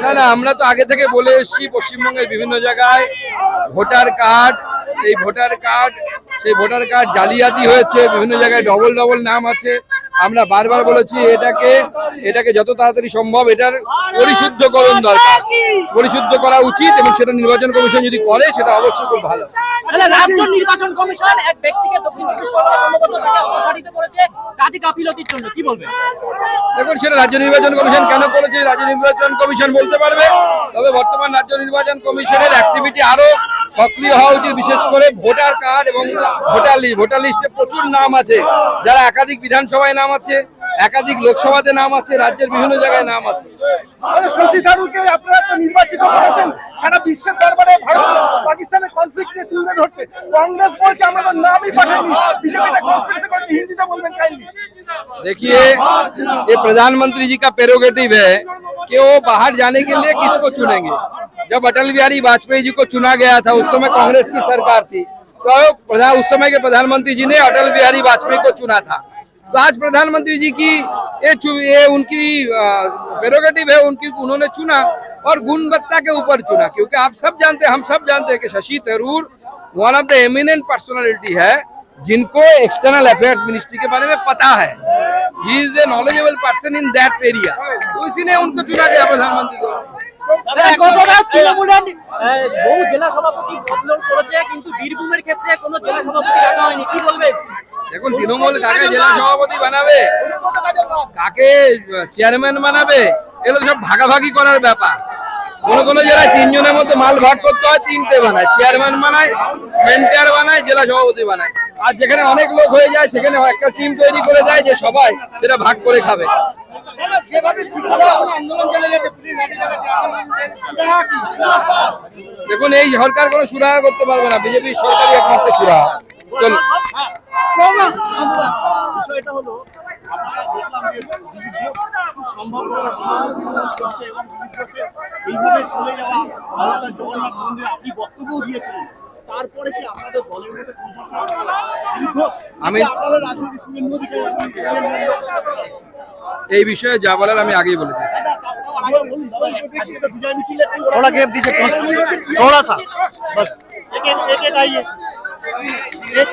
না না, আমরা তো আগে থেকে বলে এসেছি পশ্চিমবঙ্গের বিভিন্ন জায়গায় ভোটার কার্ড, এই ভোটার কার্ড সেই ভোটার কার্ড জালিয়াতি হয়েছে, বিভিন্ন জায়গায় ডবল ডবল নাম আছে। আমরা বারবার বলেছি এটাকে যত তাড়াতাড়ি সম্ভব এটার পরিশুদ্ধকরণ দরকার, পরিশুদ্ধ করা উচিত, এবং সেটা নির্বাচন কমিশন যদি করে সেটা অবশ্যই খুব ভালো। রাজ্য নির্বাচন কমিশন এক ব্যক্তিকে দক্ষিণ চব্বিশ পরগনা কর্মকর্তা থেকে অপসারিত করেছে কাজে গাফিলতির জন্য, কি বলবেন? দেখুন, সেটা রাজ্য নির্বাচন কমিশন কেন করেছে রাজ্য নির্বাচন কমিশন বলতে পারবে। তবে বর্তমান রাজ্য নির্বাচন কমিশনের অ্যাক্টিভিটি আরো সক্রিয় হওয়া উচিত, বিশেষ করে ভোটার কার্ড এবং ভোটার লিস্টে প্রচুর নাম আছে, যারা একাধিক বিধানসভায় নাম আছে, একাধিক লোকসভাতে নাম আছে, রাজ্যের বিভিন্ন জায়গায় নাম আছে। শশী থারুরকে আপনারা তো নির্বাচিত করেছেন সারা বিশ্বের দরবারে ভারত পাকিস্তানের কনফ্লিক্টে তুলে ধরতে। কংগ্রেস বলছে আমরা তো নামই পাঠাইনি, বিজেপিটা কনফ্লিক্টে করছে। হিন্দিতে বলবেন কাইন্ডলি। देखिए, ये प्रधानमंत्री जी का प्रेरोगेटिव है कि वो बाहर जाने के लिए किसको चुनेंगे। जब अटल बिहारी वाजपेयी जी को चुना गया था, उस समय कांग्रेस की सरकार थी, तो उस समय के प्रधानमंत्री जी ने अटल बिहारी वाजपेयी को चुना था। तो आज प्रधानमंत्री जी की ये उनकी प्रेरोगेटिव है, उन्होंने चुना और गुणवत्ता के ऊपर चुना, क्योंकि आप सब जानते हैं, हम सब जानते हैं कि Shashi Tharoor one of the eminent personality है जिनको एक्सटर्नल अफेयर्स मिनिस्ट्री के बारे में पता है। He is a knowledgeable person in that area, तो इसीलिए उनको चुना गया प्रधानमंत्री को। বহু জেলা সভাপতি বদল করেছে, কিন্তু বীরভূমের ক্ষেত্রে কোনো জেলা সভাপতি রাখা হয়নি, কি বলবেন? দেখুন, তৃণমূল কাকে জেলা সভাপতি বানাবে, কাকে চেয়ারম্যান বানাবে, এগুলো সব ভাগাভাগি করার ব্যাপার। কোনো জেলায় তিনজনের মধ্যে মাল ভাগ করতে হয়, তিনটে বানায়, চেয়ারম্যান বানায়, মেন্টার বানায়, জেলা সভাপতি বানায়। আর যেখানে অনেক লোক হয়ে যায় সেখানে একটা টিম তৈরি করে দেয় যে সবাই সেটা ভাগ করে খাবে। দেখুন, এই সরকার কোনো সুরাহা করতে পারবে না, বিজেপির সরকারই একমাত্র সুরাহা। চলুন, বিষয়টা হলো আপনারা দেখলাম যে সম্ভব এইভাবে চলে যাওয়া আমাদের জগন্নাথ মন্দিরে আপনি বক্তব্য দিয়েছিলেন, তারপরে কি আপনাদের দলের মধ্যে আমি আপনাদের রাজনীতি শুভেন্দু অধিকারী এই বিষয়ে যা বলার আমি আগেই বলে দিয়েছি। विजय मिছিল थोड़ा गैप दीजिए थोड़ा सा बस एक